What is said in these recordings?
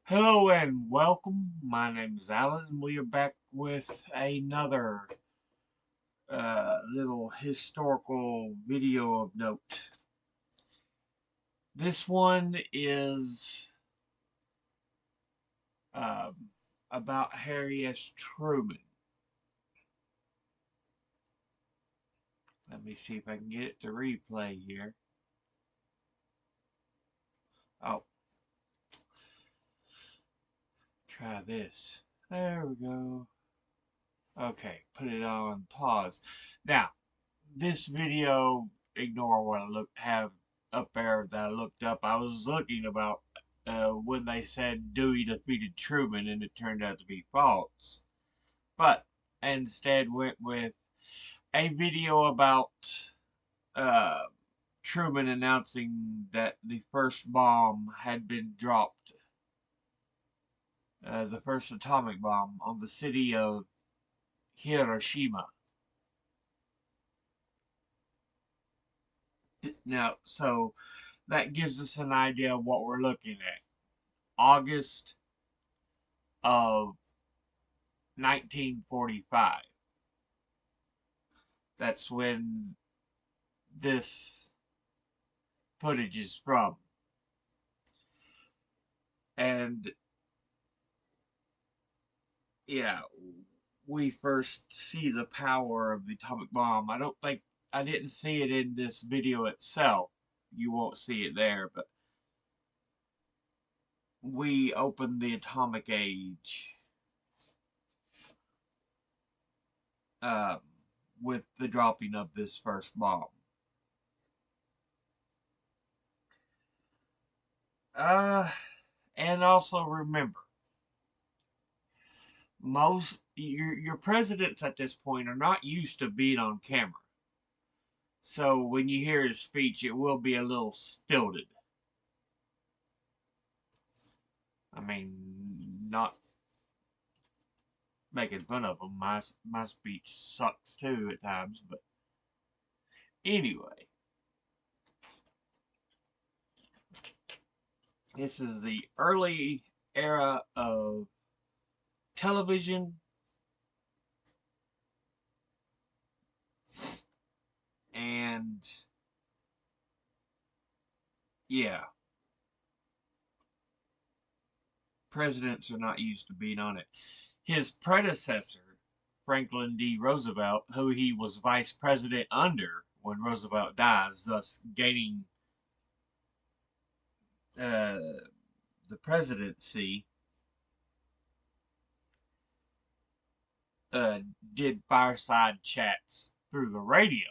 Hello and welcome. My name is Alan, and we are back with another little historical video of note. This one is um, about Harry S. Truman. Let me see if I can get it to replay here. Oh, try this. There we go. Okay, put it on pause. Now, this video, ignore what have up there that I looked up. I was looking about when they said Dewey defeated Truman, and it turned out to be false. But instead went with a video about uh, Truman announcing that the first bomb had been dropped, the first atomic bomb on the city of Hiroshima. Now, so that gives us an idea of what we're looking at. August of 1945. That's when this footage is from. And yeah, we first see the power of the atomic bomb. I didn't see it in this video itself. You won't see it there, but we opened the atomic age um, with the dropping of this first bomb. Uh, and also remember, most your presidents at this point are not used to being on camera. So when you hear his speech, it will be a little stilted. I mean, not making fun of him. My speech sucks too at times, but anyway, this is the early era of television, and yeah, presidents are not used to being on it. His predecessor, Franklin D. Roosevelt, who he was vice president under when Roosevelt dies, thus gaining uh, the presidency, uh, did fireside chats through the radio.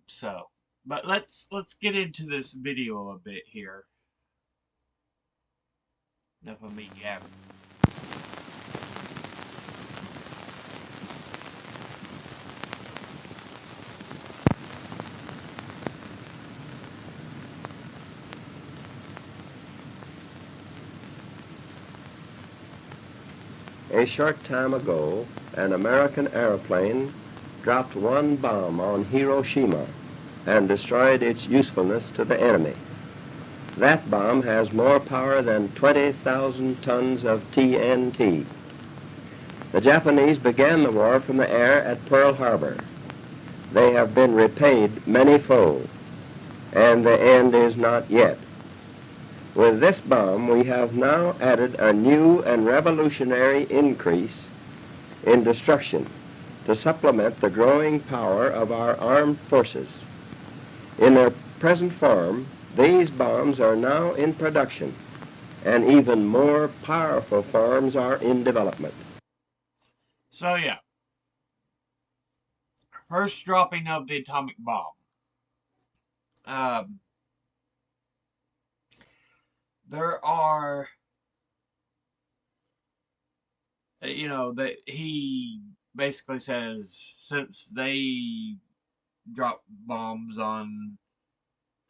So, but let's get into this video a bit here. Enough of me yapping. A short time ago, an American airplane dropped one bomb on Hiroshima and destroyed its usefulness to the enemy. That bomb has more power than 20,000 tons of TNT. The Japanese began the war from the air at Pearl Harbor. They have been repaid many-fold, and the end is not yet. With this bomb, we have now added a new and revolutionary increase in destruction to supplement the growing power of our armed forces. In their present form, these bombs are now in production, and even more powerful forms are in development. So yeah, first dropping of the atomic bomb. Um, there are, that he basically says since they dropped bombs on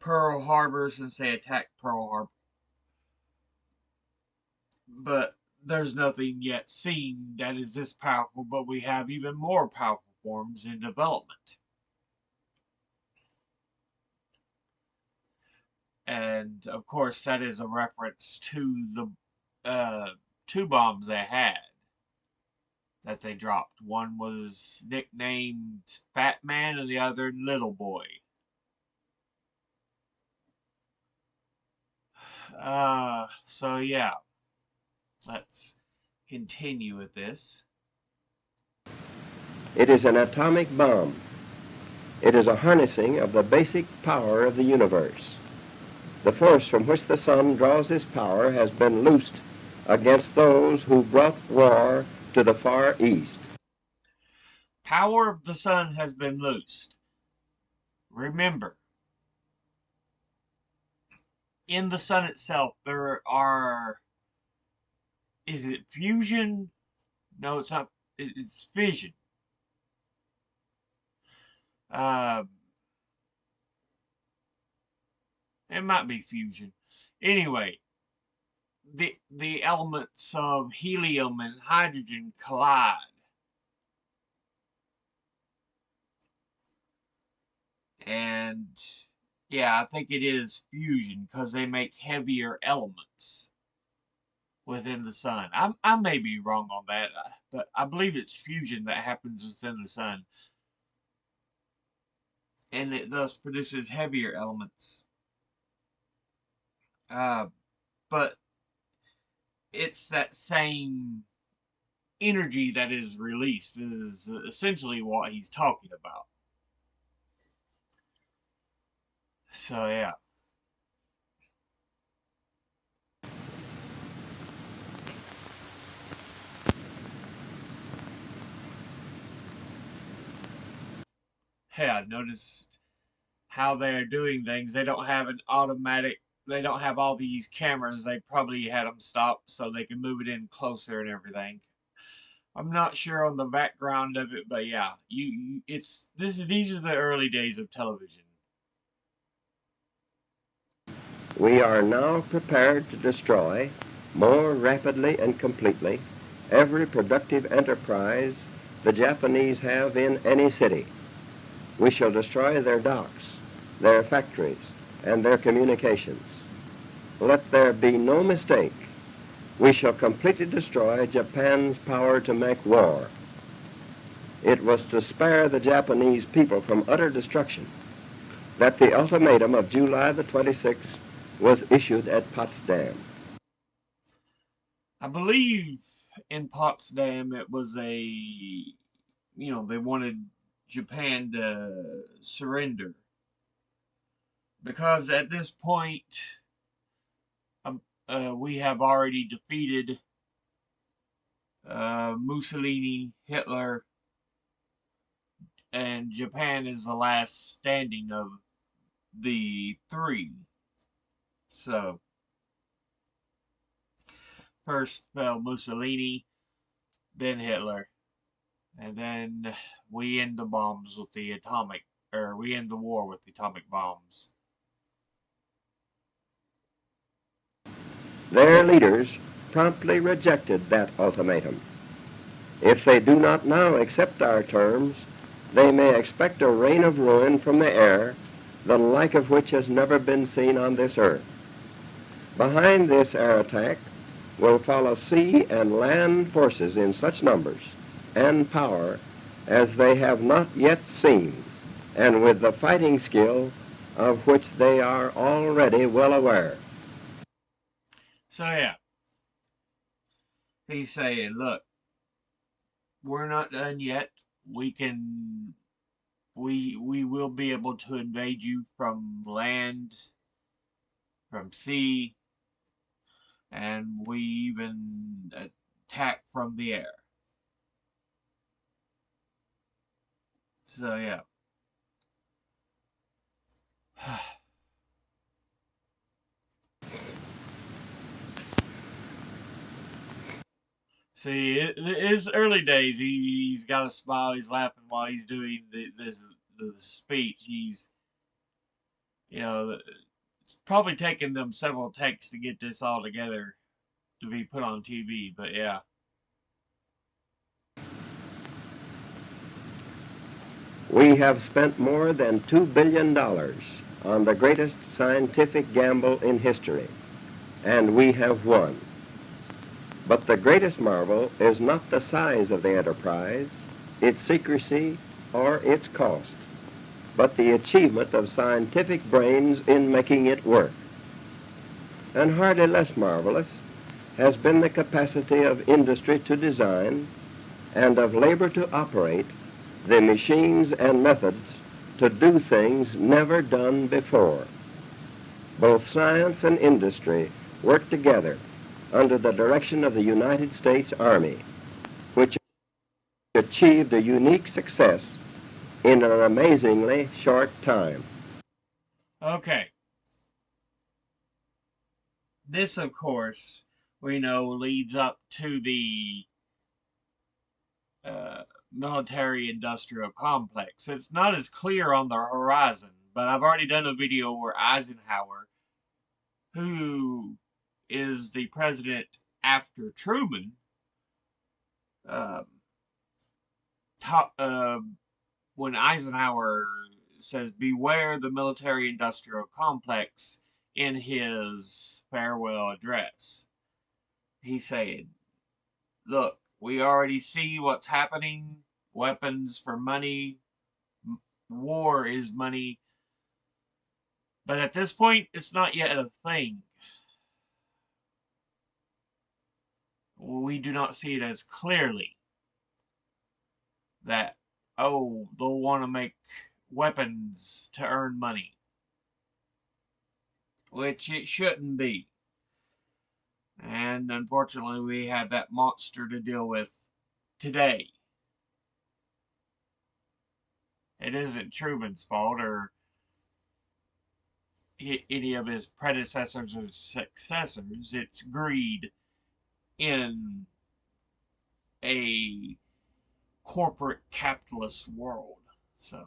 Pearl Harbor, since they attacked Pearl Harbor, but there's nothing yet seen that is this powerful, but we have even more powerful forms in development. And of course, that is a reference to the two bombs they had that they dropped. One was nicknamed Fat Man and the other Little Boy. So yeah, let's continue with this. It is an atomic bomb. It is a harnessing of the basic power of the universe. The force from which the sun draws his power has been loosed against those who brought war to the Far East. Power of the sun has been loosed. Remember, in the sun itself, there are. Is it fusion? No, it's not. It's fission. Uh, it might be fusion. Anyway, the elements of helium and hydrogen collide. And yeah, I think it is fusion because they make heavier elements within the sun. I may be wrong on that, but I believe it's fusion that happens within the sun, and it thus produces heavier elements. Uh, but it's that same energy that is released is essentially what he's talking about. So yeah. Hey, I noticed how they're doing things. They don't have an automatic. They don't have all these cameras. They probably had them stopped so they can move it in closer and everything. I'm not sure on the background of it, but yeah, it's these are the early days of television. We are now prepared to destroy more rapidly and completely every productive enterprise the Japanese have in any city. We shall destroy their docks, their factories, and their communications. Let there be no mistake. We shall completely destroy Japan's power to make war. It was to spare the Japanese people from utter destruction that the ultimatum of July the 26th was issued at Potsdam. I believe in Potsdam it was they wanted Japan to surrender because at this point we have already defeated Mussolini, Hitler, and Japan is the last standing of the three. So first fell Mussolini, then Hitler, and then we end the bombs with the atomic, or we end the war with the atomic bombs. Their leaders promptly rejected that ultimatum. If they do not now accept our terms, they may expect a rain of ruin from the air, the like of which has never been seen on this earth. Behind this air attack will follow sea and land forces in such numbers and power as they have not yet seen, and with the fighting skill of which they are already well aware. So yeah, he's saying, look, we're not done yet. We can we will be able to invade you from land, from sea, and we even attack from the air. So yeah. See, his early days, he's got a smile. He's laughing while he's doing the speech. He's, it's probably taken them several takes to get this all together to be put on TV. But yeah, We have spent more than $2 billion on the greatest scientific gamble in history, and we have won. But the greatest marvel is not the size of the enterprise, its secrecy, or its cost, but the achievement of scientific brains in making it work. And hardly less marvelous has been the capacity of industry to design and of labor to operate the machines and methods to do things never done before. Both science and industry work together under the direction of the United States Army, which achieved a unique success in an amazingly short time. Okay. This, of course, we know leads up to the military-industrial complex. It's not as clear on the horizon, but I've already done a video where Eisenhower, who is the president after Truman, um, ta- uh, when Eisenhower says, "Beware the military-industrial complex," in his farewell address, he's saying, "Look, we already see what's happening. Weapons for money. War is money. But at this point, it's not yet a thing. We do not see it as clearly that, oh, they'll want to make weapons to earn money, which it shouldn't be. And unfortunately, we have that monster to deal with today. It isn't Truman's fault or any of his predecessors or successors. It's greed in a corporate capitalist world. So,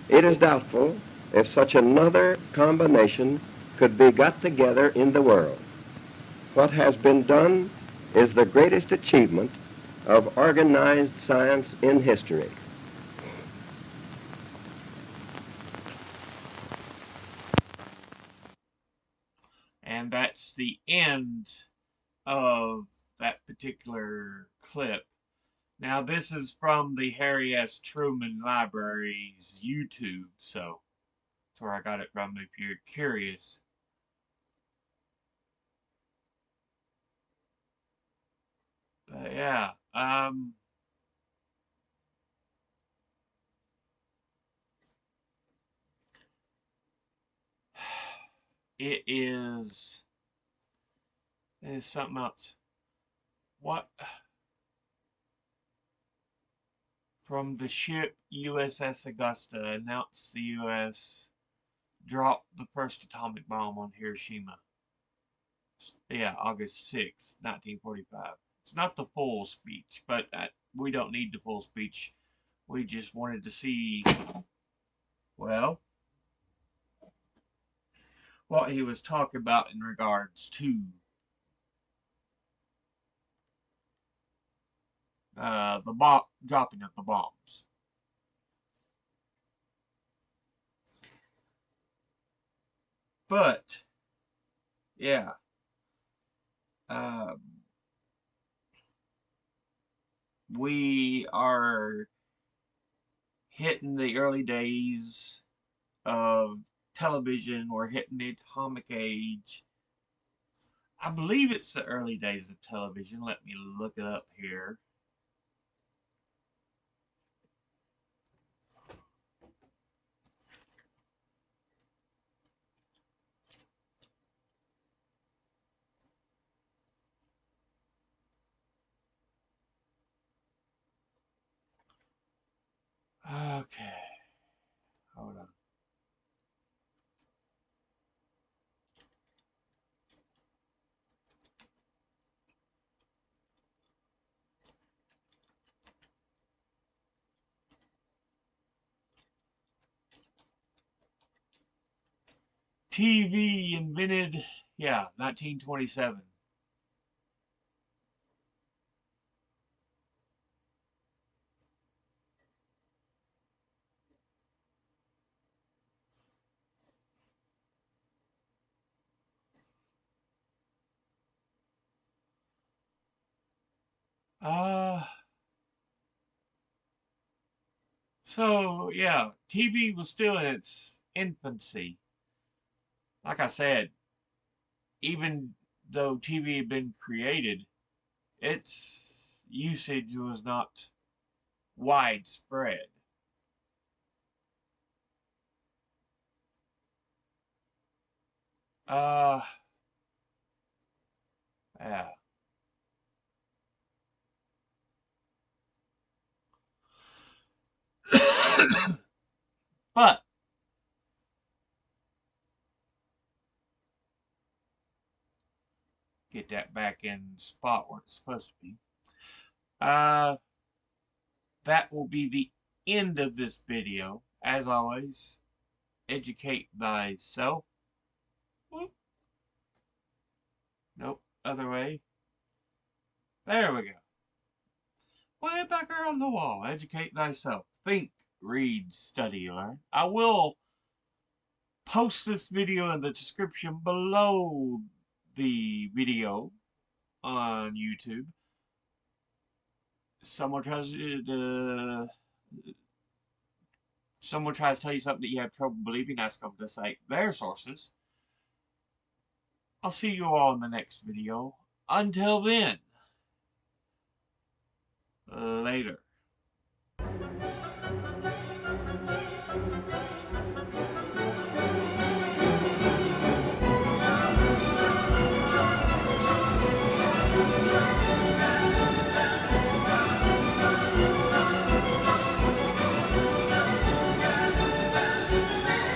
It is doubtful if such another combination could be got together in the world. What has been done is the greatest achievement of organized science in history. and that's the end of that particular clip. Now, this is from the Harry S. Truman Library's YouTube, so that's where I got it from if you're curious. But yeah, it is something else. What from the ship USS Augusta announced the U.S. dropped the first atomic bomb on Hiroshima. Yeah, August 6th, 1945. It's not the full speech, but we don't need the full speech. We just wanted to see, well, what he was talking about in regards to the dropping of the bombs. But yeah, um, we are hitting the early days of television. We're hitting the atomic age. I believe it's the early days of television. Let me look it up here. Okay, hold on. TV invented, yeah, 1927. Uh, so yeah, TV was still in its infancy. Like I said, even though TV had been created, its usage was not widespread. Uh, yeah. But get that back in spot where it's supposed to be. Uh, that will be the end of this video. As always, educate thyself. Whoop. Nope, other way. There we go. Way back there on the wall. Educate thyself. Think, read, study, learn. I will post this video in the description below the video on YouTube. Someone tries someone tries to tell you something that you have trouble believing, ask them to cite their sources. I'll see you all in the next video. Until then, later.